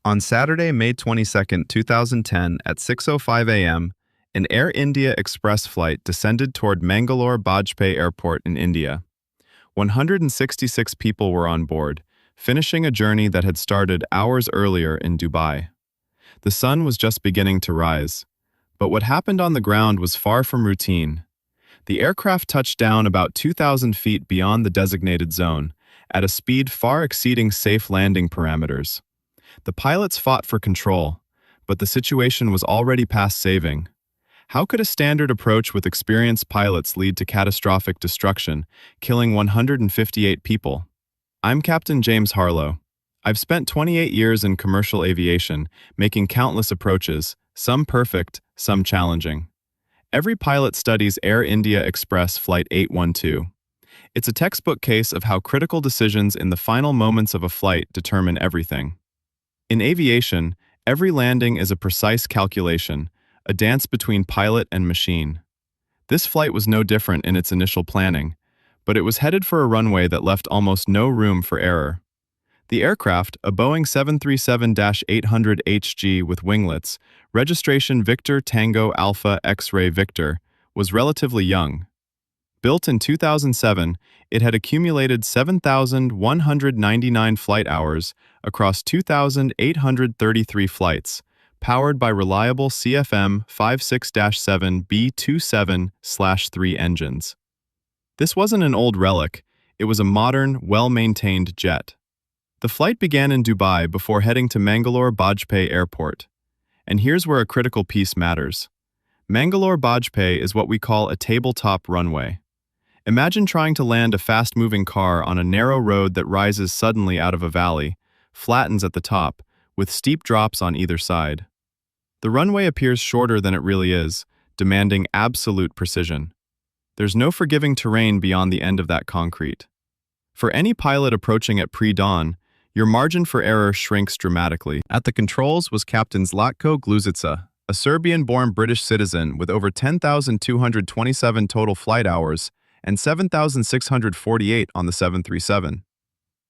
On Saturday, May 22, 2010, at 6:05 a.m., an Air India Express flight descended toward Mangalore-Bajpe Airport in India. 166 people were on board, finishing a journey that had started hours earlier in Dubai. The sun was just beginning to rise, but what happened on the ground was far from routine. The aircraft touched down about 2,000 feet beyond the designated zone, at a speed far exceeding safe landing parameters. The pilots fought for control, but the situation was already past saving. How could a standard approach with experienced pilots lead to catastrophic destruction, killing 158 people? I'm Captain James Harlow. I've spent 28 years in commercial aviation, making countless approaches, some perfect, some challenging. Every pilot studies Air India Express Flight 812. It's a textbook case of how critical decisions in the final moments of a flight determine everything. In aviation, every landing is a precise calculation, a dance between pilot and machine. This flight was no different in its initial planning, but it was headed for a runway that left almost no room for error. The aircraft, a Boeing 737-800HG with winglets, registration Victor Tango Alpha X-Ray Victor, was relatively young. Built in 2007, it had accumulated 7,199 flight hours across 2,833 flights, powered by reliable CFM 56-7B27/3 engines. This wasn't an old relic, it was a modern, well-maintained jet. The flight began in Dubai before heading to Mangalore-Bajpe Airport. And here's where a critical piece matters. Mangalore-Bajpe is what we call a tabletop runway. Imagine trying to land a fast-moving car on a narrow road that rises suddenly out of a valley, flattens at the top, with steep drops on either side. The runway appears shorter than it really is, demanding absolute precision. There's no forgiving terrain beyond the end of that concrete. For any pilot approaching at pre-dawn, your margin for error shrinks dramatically. At the controls was Captain Zlatko Gluzica, a Serbian-born British citizen with over 10,227 total flight hours and 7,648 on the 737.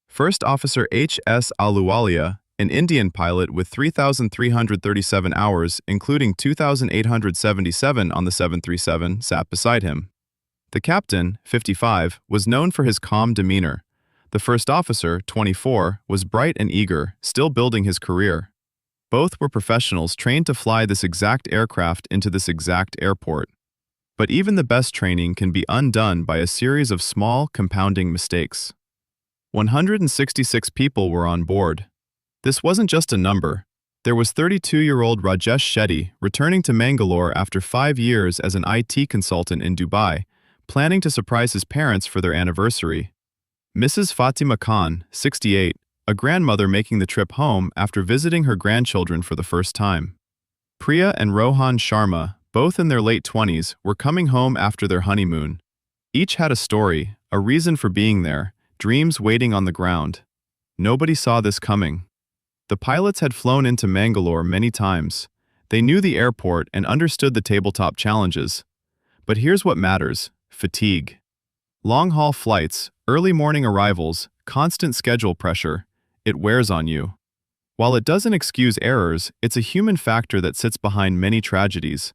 First Officer H.S. Ahluwalia, an Indian pilot with 3,337 hours, including 2,877 on the 737, sat beside him. The captain, 55, was known for his calm demeanor. The first officer, 24, was bright and eager, still building his career. Both were professionals trained to fly this exact aircraft into this exact airport. But even the best training can be undone by a series of small, compounding mistakes. 166 people were on board. This wasn't just a number. There was 32-year-old Rajesh Shetty returning to Mangalore after 5 years as an IT consultant in Dubai, planning to surprise his parents for their anniversary. Mrs. Fatima Khan, 68, a grandmother making the trip home after visiting her grandchildren for the first time. Priya and Rohan Sharma, both in their late 20s, were coming home after their honeymoon. Each had a story, a reason for being there, dreams waiting on the ground. Nobody saw this coming. The pilots had flown into Mangalore many times. They knew the airport and understood the tabletop challenges. But here's what matters: fatigue. Long-haul flights, early morning arrivals, constant schedule pressure, it wears on you. While it doesn't excuse errors, it's a human factor that sits behind many tragedies.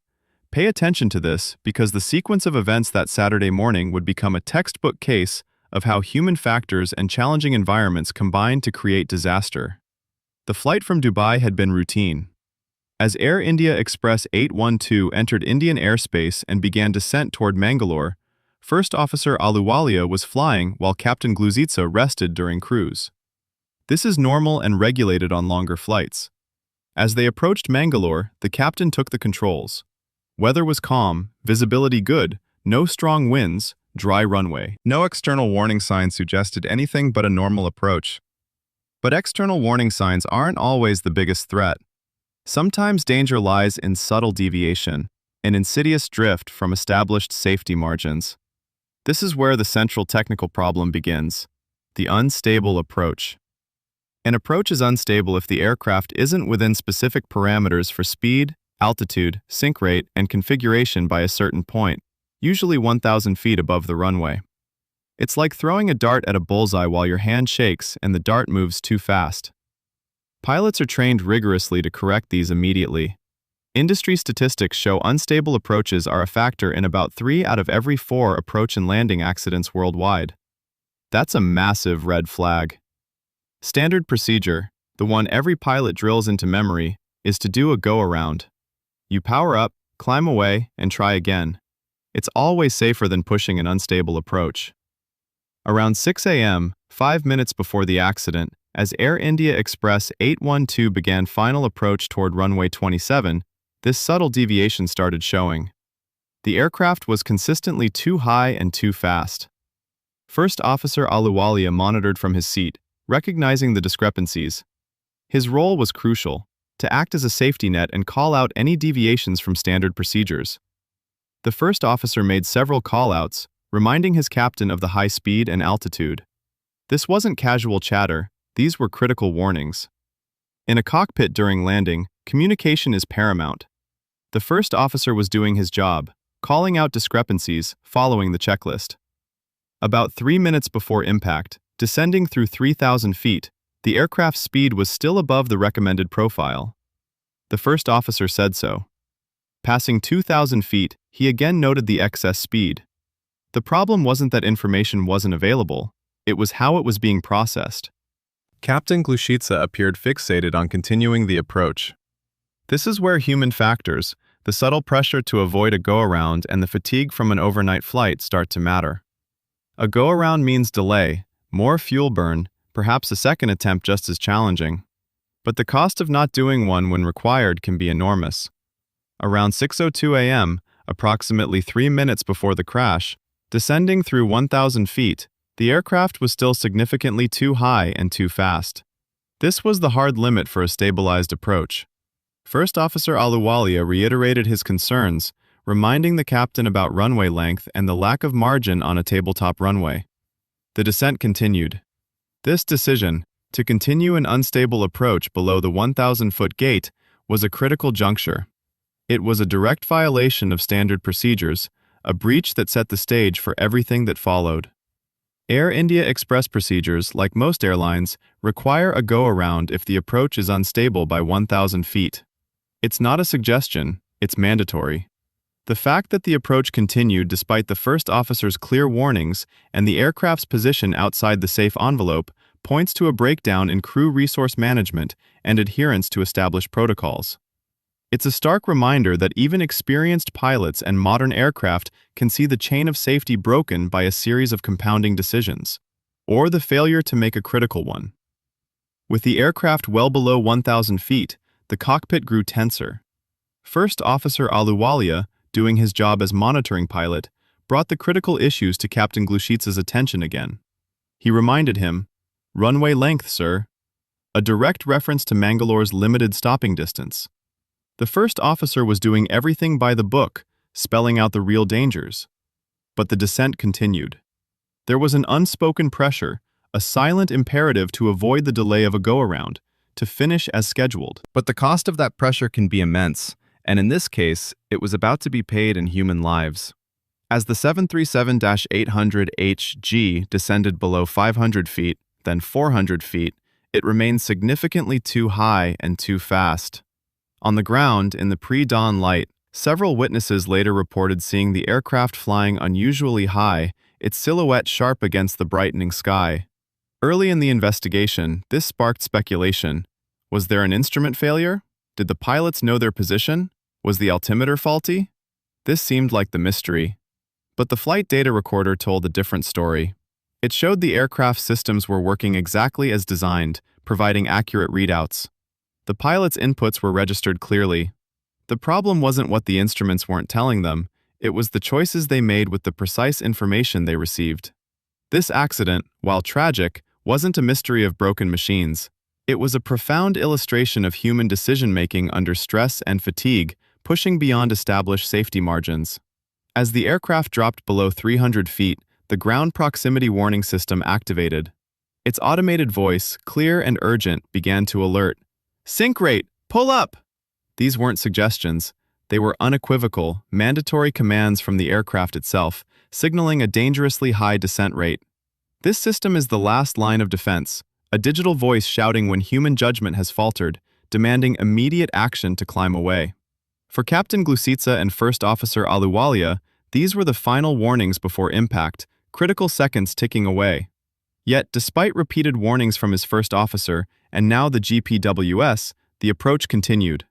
Pay attention to this because the sequence of events that Saturday morning would become a textbook case of how human factors and challenging environments combine to create disaster. The flight from Dubai had been routine. As Air India Express 812 entered Indian airspace and began descent toward Mangalore, First Officer Ahluwalia was flying while Captain Gluzica rested during cruise. This is normal and regulated on longer flights. As they approached Mangalore, the captain took the controls. Weather was calm, visibility good, no strong winds, dry runway. No external warning signs suggested anything but a normal approach. But external warning signs aren't always the biggest threat. Sometimes danger lies in subtle deviation, an insidious drift from established safety margins. This is where the central technical problem begins: the unstable approach. An approach is unstable if the aircraft isn't within specific parameters for speed, altitude, sink rate, and configuration by a certain point, usually 1,000 feet above the runway. It's like throwing a dart at a bullseye while your hand shakes and the dart moves too fast. Pilots are trained rigorously to correct these immediately. Industry statistics show unstable approaches are a factor in about 3 out of every 4 approach and landing accidents worldwide. That's a massive red flag. Standard procedure, the one every pilot drills into memory, is to do a go-around. You power up, climb away, and try again. It's always safer than pushing an unstable approach. Around 6 a.m., 5 minutes before the accident, as Air India Express 812 began final approach toward runway 27, this subtle deviation started showing. The aircraft was consistently too high and too fast. First Officer Ahluwalia monitored from his seat, recognizing the discrepancies. His role was crucial, to act as a safety net and call out any deviations from standard procedures. The first officer made several call-outs, reminding his captain of the high speed and altitude. This wasn't casual chatter, these were critical warnings. In a cockpit during landing, communication is paramount. The first officer was doing his job, calling out discrepancies, following the checklist. About 3 minutes before impact, descending through 3,000 feet, the aircraft's speed was still above the recommended profile. The first officer said so. Passing 2,000 feet, he again noted the excess speed. The problem wasn't that information wasn't available, it was how it was being processed. Captain Glushitsa appeared fixated on continuing the approach. This is where human factors, the subtle pressure to avoid a go-around and the fatigue from an overnight flight start to matter. A go-around means delay, more fuel burn, perhaps a second attempt just as challenging. But the cost of not doing one when required can be enormous. Around 6:02 a.m., approximately 3 minutes before the crash, descending through 1,000 feet, the aircraft was still significantly too high and too fast. This was the hard limit for a stabilized approach. First Officer Ahluwalia reiterated his concerns, reminding the captain about runway length and the lack of margin on a tabletop runway. The descent continued. This decision, to continue an unstable approach below the 1,000-foot gate, was a critical juncture. It was a direct violation of standard procedures, a breach that set the stage for everything that followed. Air India Express procedures, like most airlines, require a go-around if the approach is unstable by 1,000 feet. It's not a suggestion, it's mandatory. The fact that the approach continued despite the first officer's clear warnings and the aircraft's position outside the safe envelope points to a breakdown in crew resource management and adherence to established protocols. It's a stark reminder that even experienced pilots and modern aircraft can see the chain of safety broken by a series of compounding decisions, or the failure to make a critical one. With the aircraft well below 1,000 feet, the cockpit grew tenser. First Officer Ahluwalia, doing his job as monitoring pilot, brought the critical issues to Captain Glushitsa's attention again. He reminded him, "Runway length, sir," a direct reference to Mangalore's limited stopping distance. The first officer was doing everything by the book, spelling out the real dangers. But the descent continued. There was an unspoken pressure, a silent imperative to avoid the delay of a go-around, to finish as scheduled. But the cost of that pressure can be immense, and in this case, it was about to be paid in human lives. As the 737-800HG descended below 500 feet, then 400 feet, it remained significantly too high and too fast. On the ground, in the pre-dawn light, several witnesses later reported seeing the aircraft flying unusually high, its silhouette sharp against the brightening sky. Early in the investigation, this sparked speculation. Was there an instrument failure? Did the pilots know their position? Was the altimeter faulty? This seemed like the mystery. But the flight data recorder told a different story. It showed the aircraft systems were working exactly as designed, providing accurate readouts. The pilots' inputs were registered clearly. The problem wasn't what the instruments weren't telling them, it was the choices they made with the precise information they received. This accident, while tragic, wasn't a mystery of broken machines. It was a profound illustration of human decision-making under stress and fatigue, pushing beyond established safety margins. As the aircraft dropped below 300 feet, the ground proximity warning system activated. Its automated voice, clear and urgent, began to alert. "Sink rate! Pull up!" These weren't suggestions. They were unequivocal, mandatory commands from the aircraft itself, signaling a dangerously high descent rate. This system is the last line of defense, a digital voice shouting when human judgment has faltered, demanding immediate action to climb away. For Captain Glusitsa and First Officer Ahluwalia, these were the final warnings before impact, critical seconds ticking away. Yet, despite repeated warnings from his first officer, and now the GPWS, the approach continued.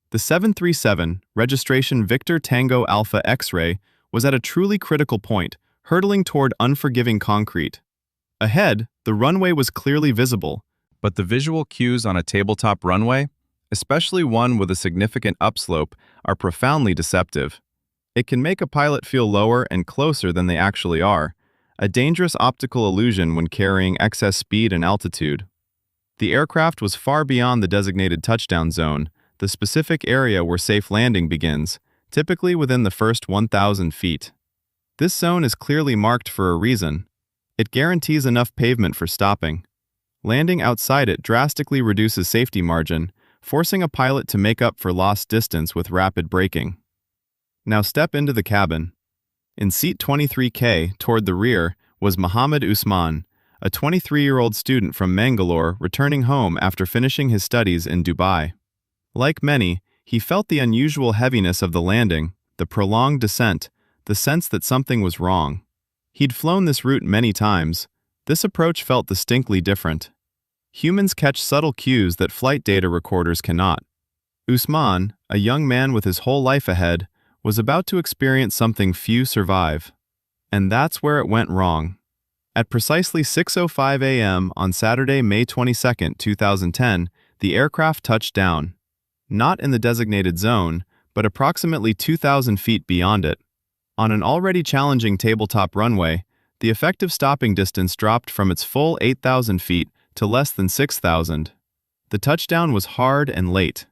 The 737, registration Victor Tango Alpha X-ray, was at a truly critical point, hurtling toward unforgiving concrete. Ahead, the runway was clearly visible, but the visual cues on a tabletop runway, especially one with a significant upslope, are profoundly deceptive. It can make a pilot feel lower and closer than they actually are, a dangerous optical illusion when carrying excess speed and altitude. The aircraft was far beyond the designated touchdown zone, the specific area where safe landing begins, typically within the first 1,000 feet. This zone is clearly marked for a reason. It guarantees enough pavement for stopping. Landing outside it drastically reduces safety margin, forcing a pilot to make up for lost distance with rapid braking. Now step into the cabin. In seat 23K, toward the rear, was Mohammed Usman, a 23-year-old student from Mangalore returning home after finishing his studies in Dubai. Like many, he felt the unusual heaviness of the landing, the prolonged descent, the sense that something was wrong. He'd flown this route many times. This approach felt distinctly different. Humans catch subtle cues that flight data recorders cannot. Usman, a young man with his whole life ahead, was about to experience something few survive. And that's where it went wrong. At precisely 6:05 a.m. on Saturday, May 22, 2010, the aircraft touched down. Not in the designated zone, but approximately 2,000 feet beyond it. On an already challenging tabletop runway, the effective stopping distance dropped from its full 8,000 feet to less than 6,000. The touchdown was hard and late.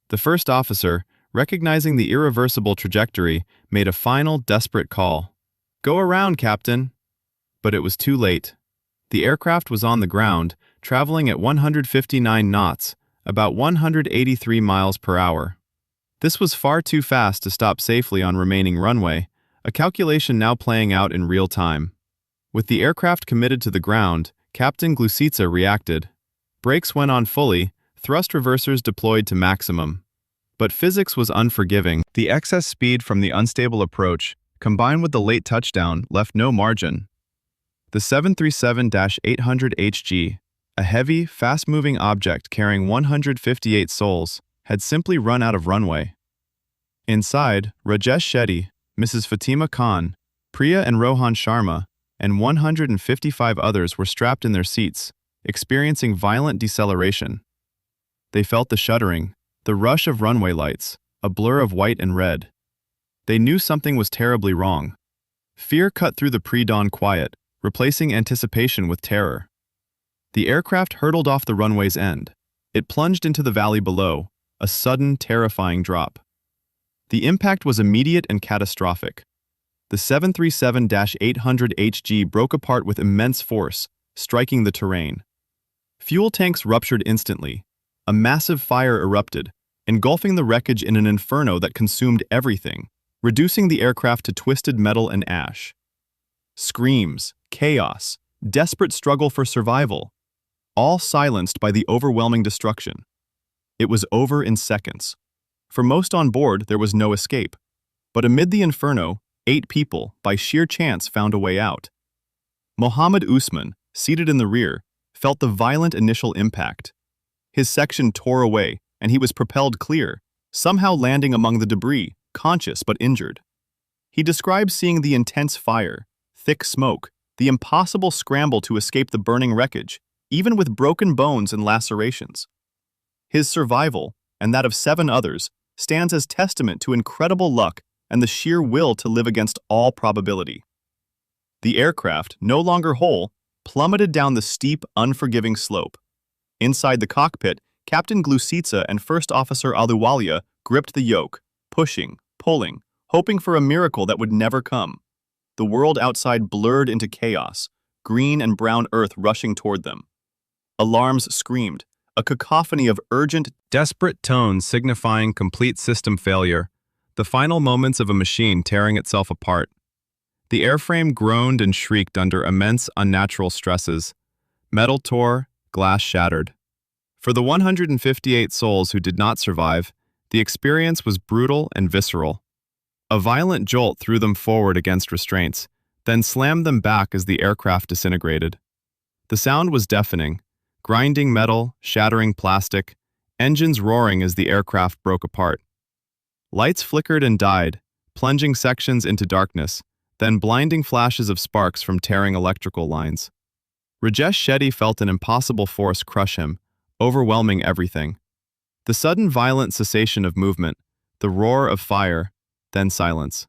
The first officer, recognizing the irreversible trajectory, made a final, desperate call. "Go around, Captain." But it was too late. The aircraft was on the ground, traveling at 159 knots, about 183 miles per hour. This was far too fast to stop safely on remaining runway, a calculation now playing out in real time. With the aircraft committed to the ground, Captain Glusitsa reacted. Brakes went on fully, thrust reversers deployed to maximum. But physics was unforgiving. The excess speed from the unstable approach, combined with the late touchdown, left no margin. The 737-800HG, a heavy, fast-moving object carrying 158 souls, had simply run out of runway. Inside, Rajesh Shetty, Mrs. Fatima Khan, Priya and Rohan Sharma, and 155 others were strapped in their seats, experiencing violent deceleration. They felt the shuddering, the rush of runway lights, a blur of white and red. They knew something was terribly wrong. Fear cut through the pre-dawn quiet, replacing anticipation with terror. The aircraft hurtled off the runway's end. It plunged into the valley below, a sudden, terrifying drop. The impact was immediate and catastrophic. The 737-800HG broke apart with immense force, striking the terrain. Fuel tanks ruptured instantly. A massive fire erupted, engulfing the wreckage in an inferno that consumed everything, reducing the aircraft to twisted metal and ash. Screams, chaos, desperate struggle for survival, all silenced by the overwhelming destruction. It was over in seconds. For most on board, there was no escape. But amid the inferno, 8 people, by sheer chance, found a way out. Mohammed Usman, seated in the rear, felt the violent initial impact. His section tore away, and he was propelled clear, somehow landing among the debris, conscious but injured. He described seeing the intense fire, thick smoke, the impossible scramble to escape the burning wreckage, even with broken bones and lacerations. His survival, and that of 7 others, stands as testament to incredible luck and the sheer will to live against all probability. The aircraft, no longer whole, plummeted down the steep, unforgiving slope. Inside the cockpit, Captain Glusitsa and First Officer Ahluwalia gripped the yoke, pushing, pulling, hoping for a miracle that would never come. The world outside blurred into chaos, green and brown earth rushing toward them. Alarms screamed, a cacophony of urgent, desperate tones signifying complete system failure, the final moments of a machine tearing itself apart. The airframe groaned and shrieked under immense, unnatural stresses. Metal tore, glass shattered. For the 158 souls who did not survive, the experience was brutal and visceral. A violent jolt threw them forward against restraints, then slammed them back as the aircraft disintegrated. The sound was deafening, grinding metal, shattering plastic, engines roaring as the aircraft broke apart. Lights flickered and died, plunging sections into darkness, then blinding flashes of sparks from tearing electrical lines. Rajesh Shetty felt an impossible force crush him, overwhelming everything. The sudden violent cessation of movement, the roar of fire, then silence.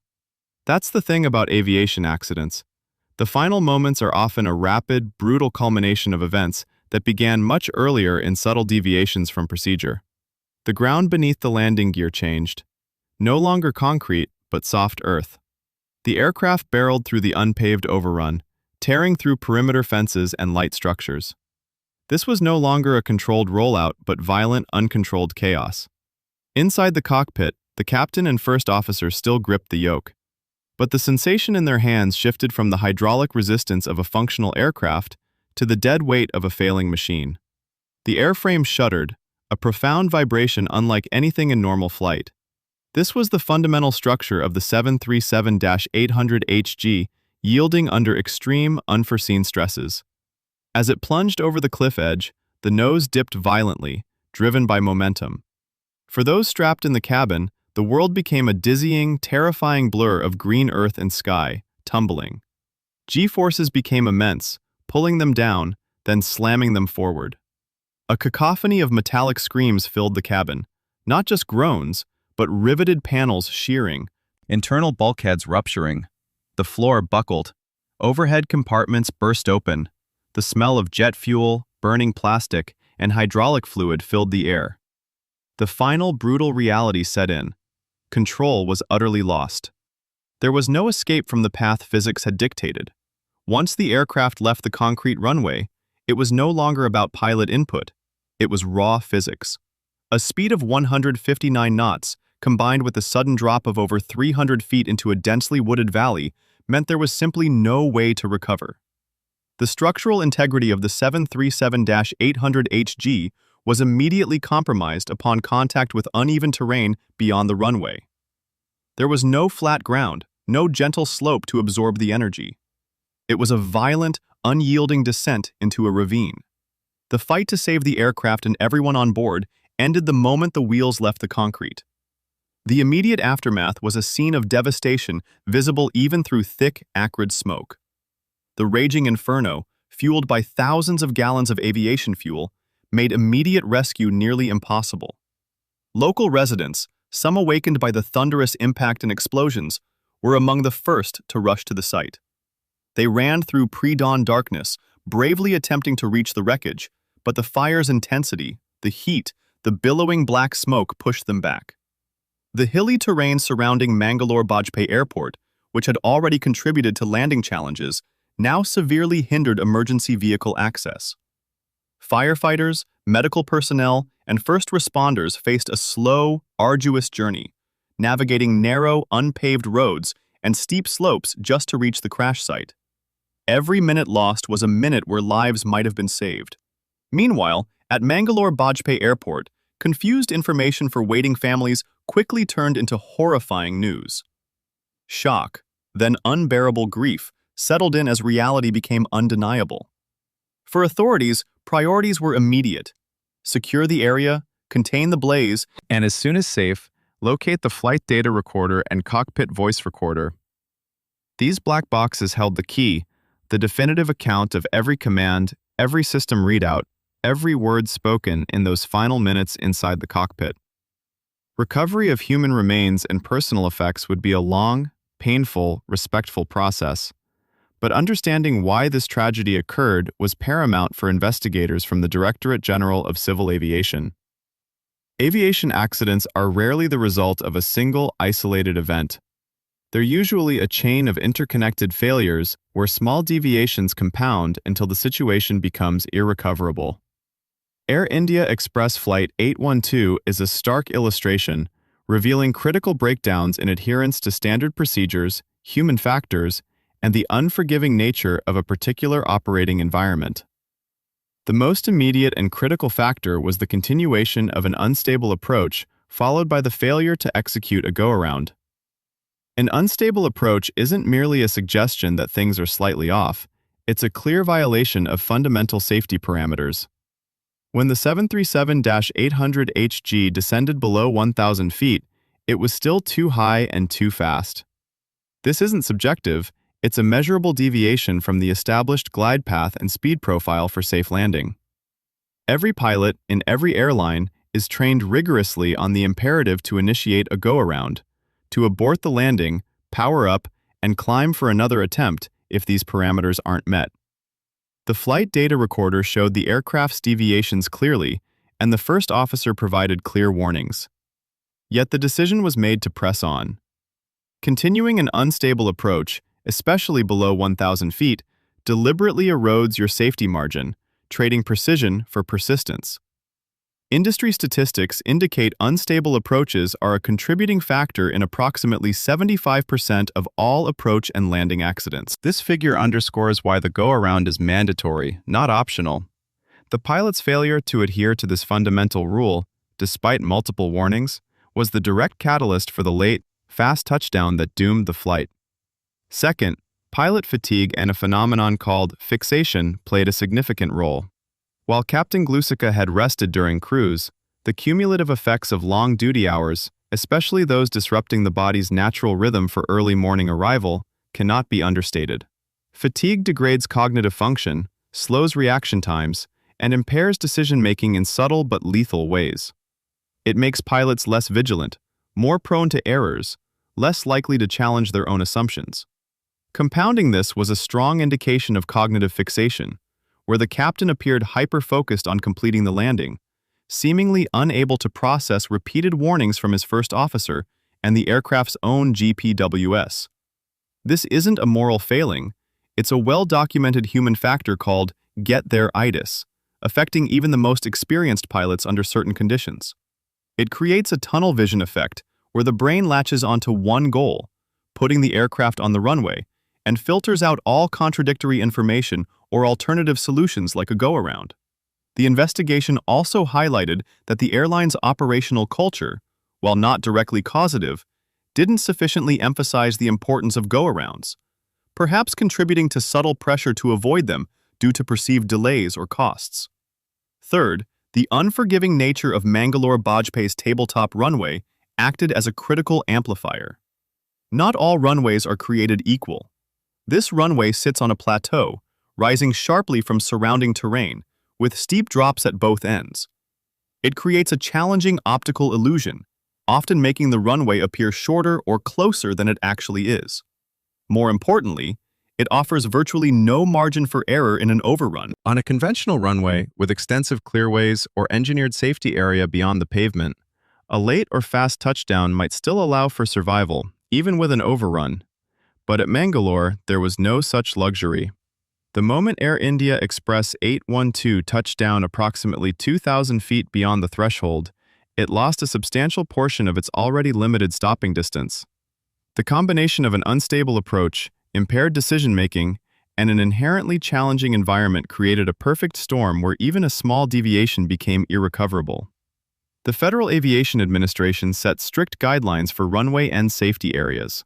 That's the thing about aviation accidents. The final moments are often a rapid, brutal culmination of events that began much earlier in subtle deviations from procedure. The ground beneath the landing gear changed. No longer concrete, but soft earth. The aircraft barreled through the unpaved overrun, tearing through perimeter fences and light structures. This was no longer a controlled rollout, but violent, uncontrolled chaos. Inside the cockpit, the captain and first officer still gripped the yoke. But the sensation in their hands shifted from the hydraulic resistance of a functional aircraft to the dead weight of a failing machine. The airframe shuddered, a profound vibration unlike anything in normal flight. This was the fundamental structure of the 737-800HG, yielding under extreme, unforeseen stresses. As it plunged over the cliff edge, the nose dipped violently, driven by momentum. For those strapped in the cabin, the world became a dizzying, terrifying blur of green earth and sky, tumbling. G-forces became immense, pulling them down, then slamming them forward. A cacophony of metallic screams filled the cabin, not just groans, but riveted panels shearing, internal bulkheads rupturing. The floor buckled. Overhead compartments burst open. The smell of jet fuel, burning plastic, and hydraulic fluid filled the air. The final brutal reality set in. Control was utterly lost. There was no escape from the path physics had dictated. Once the aircraft left the concrete runway, it was no longer about pilot input. It was raw physics. A speed of 159 knots, combined with a sudden drop of over 300 feet into a densely wooded valley, meant there was simply no way to recover. The structural integrity of the 737-800HG was immediately compromised upon contact with uneven terrain beyond the runway. There was no flat ground, no gentle slope to absorb the energy. It was a violent, unyielding descent into a ravine. The fight to save the aircraft and everyone on board ended the moment the wheels left the concrete. The immediate aftermath was a scene of devastation visible even through thick, acrid smoke. The raging inferno, fueled by thousands of gallons of aviation fuel, made immediate rescue nearly impossible. Local residents, some awakened by the thunderous impact and explosions, were among the first to rush to the site. They ran through pre-dawn darkness, bravely attempting to reach the wreckage, but the fire's intensity, the heat, the billowing black smoke pushed them back. The hilly terrain surrounding Mangalore-Bajpe Airport, which had already contributed to landing challenges, now severely hindered emergency vehicle access. Firefighters, medical personnel, and first responders faced a slow, arduous journey, navigating narrow, unpaved roads and steep slopes just to reach the crash site. Every minute lost was a minute where lives might have been saved. Meanwhile, at Mangalore-Bajpe Airport, confused information for waiting families quickly turned into horrifying news. Shock, then unbearable grief, settled in as reality became undeniable. For authorities, priorities were immediate. Secure the area, contain the blaze, and as soon as safe, locate the flight data recorder and cockpit voice recorder. These black boxes held the key, the definitive account of every command, every system readout, every word spoken in those final minutes inside the cockpit. Recovery of human remains and personal effects would be a long, painful, respectful process. But understanding why this tragedy occurred was paramount for investigators from the Directorate General of Civil Aviation. Aviation accidents are rarely the result of a single, isolated event. They're usually a chain of interconnected failures where small deviations compound until the situation becomes irrecoverable. Air India Express Flight 812 is a stark illustration, revealing critical breakdowns in adherence to standard procedures, human factors, and the unforgiving nature of a particular operating environment. The most immediate and critical factor was the continuation of an unstable approach, followed by the failure to execute a go-around. An unstable approach isn't merely a suggestion that things are slightly off, it's a clear violation of fundamental safety parameters. When the 737-800HG descended below 1,000 feet, it was still too high and too fast. This isn't subjective, it's a measurable deviation from the established glide path and speed profile for safe landing. Every pilot, in every airline, is trained rigorously on the imperative to initiate a go-around, to abort the landing, power up, and climb for another attempt if these parameters aren't met. The flight data recorder showed the aircraft's deviations clearly, and the first officer provided clear warnings. Yet the decision was made to press on. Continuing an unstable approach, especially below 1,000 feet, deliberately erodes your safety margin, trading precision for persistence. Industry statistics indicate unstable approaches are a contributing factor in approximately 75% of all approach and landing accidents. This figure underscores why the go-around is mandatory, not optional. The pilot's failure to adhere to this fundamental rule, despite multiple warnings, was the direct catalyst for the late, fast touchdown that doomed the flight. Second, pilot fatigue and a phenomenon called fixation played a significant role. While Captain Glusica had rested during cruise, the cumulative effects of long duty hours, especially those disrupting the body's natural rhythm for early morning arrival, cannot be understated. Fatigue degrades cognitive function, slows reaction times, and impairs decision-making in subtle but lethal ways. It makes pilots less vigilant, more prone to errors, less likely to challenge their own assumptions. Compounding this was a strong indication of cognitive fixation, where the captain appeared hyper-focused on completing the landing, seemingly unable to process repeated warnings from his first officer and the aircraft's own GPWS. This isn't a moral failing, it's a well-documented human factor called get-there-itis, affecting even the most experienced pilots under certain conditions. It creates a tunnel vision effect where the brain latches onto one goal, putting the aircraft on the runway, and filters out all contradictory information or alternative solutions like a go-around. The investigation also highlighted that the airline's operational culture, while not directly causative, didn't sufficiently emphasize the importance of go-arounds, perhaps contributing to subtle pressure to avoid them due to perceived delays or costs. Third, the unforgiving nature of Mangalore-Bajpe's tabletop runway acted as a critical amplifier. Not all runways are created equal. This runway sits on a plateau, rising sharply from surrounding terrain, with steep drops at both ends. It creates a challenging optical illusion, often making the runway appear shorter or closer than it actually is. More importantly, it offers virtually no margin for error in an overrun. On a conventional runway with extensive clearways or engineered safety area beyond the pavement, a late or fast touchdown might still allow for survival, even with an overrun. But at Mangalore, there was no such luxury. The moment Air India Express 812 touched down approximately 2,000 feet beyond the threshold, it lost a substantial portion of its already limited stopping distance. The combination of an unstable approach, impaired decision-making, and an inherently challenging environment created a perfect storm where even a small deviation became irrecoverable. The Federal Aviation Administration set strict guidelines for runway and safety areas.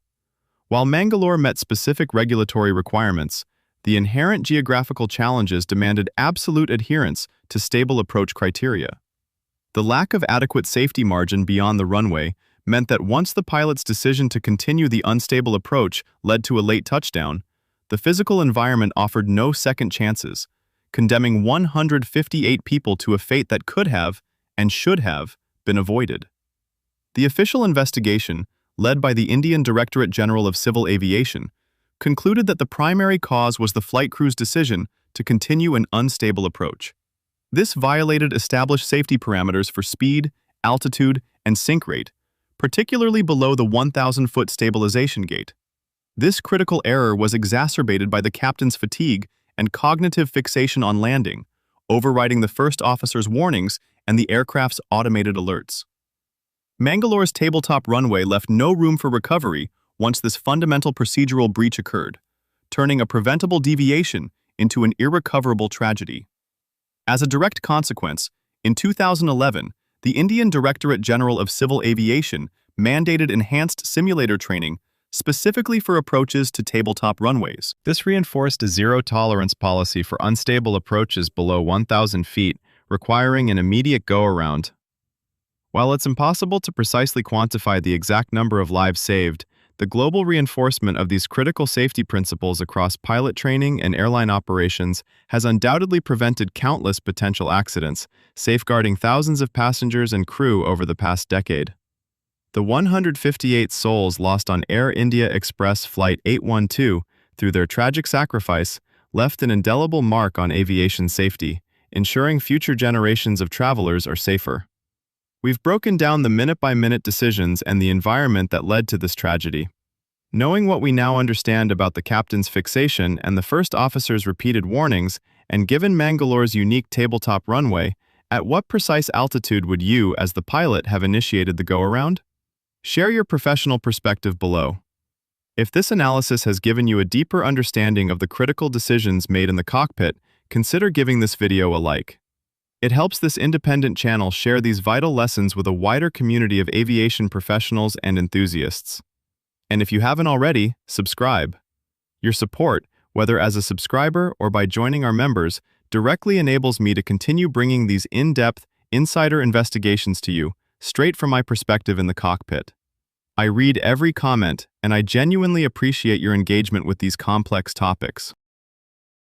While Mangalore met specific regulatory requirements, the inherent geographical challenges demanded absolute adherence to stable approach criteria. The lack of adequate safety margin beyond the runway meant that once the pilot's decision to continue the unstable approach led to a late touchdown, the physical environment offered no second chances, condemning 158 people to a fate that could have, and should have, been avoided. The official investigation, led by the Indian Directorate General of Civil Aviation, concluded that the primary cause was the flight crew's decision to continue an unstable approach. This violated established safety parameters for speed, altitude, and sink rate, particularly below the 1,000-foot stabilization gate. This critical error was exacerbated by the captain's fatigue and cognitive fixation on landing, overriding the first officer's warnings and the aircraft's automated alerts. Mangalore's tabletop runway left no room for recovery once this fundamental procedural breach occurred, turning a preventable deviation into an irrecoverable tragedy. As a direct consequence, in 2011, the Indian Directorate General of Civil Aviation mandated enhanced simulator training specifically for approaches to tabletop runways. This reinforced a zero-tolerance policy for unstable approaches below 1,000 feet, requiring an immediate go-around. While it's impossible to precisely quantify the exact number of lives saved, the global reinforcement of these critical safety principles across pilot training and airline operations has undoubtedly prevented countless potential accidents, safeguarding thousands of passengers and crew over the past decade. The 158 souls lost on Air India Express Flight 812 through their tragic sacrifice left an indelible mark on aviation safety, ensuring future generations of travelers are safer. We've broken down the minute-by-minute decisions and the environment that led to this tragedy. Knowing what we now understand about the captain's fixation and the first officer's repeated warnings, and given Mangalore's unique tabletop runway, at what precise altitude would you, as the pilot, have initiated the go-around? Share your professional perspective below. If this analysis has given you a deeper understanding of the critical decisions made in the cockpit, consider giving this video a like. It helps this independent channel share these vital lessons with a wider community of aviation professionals and enthusiasts. And if you haven't already, subscribe. Your support, whether as a subscriber or by joining our members, directly enables me to continue bringing these in-depth, insider investigations to you, straight from my perspective in the cockpit. I read every comment, and I genuinely appreciate your engagement with these complex topics.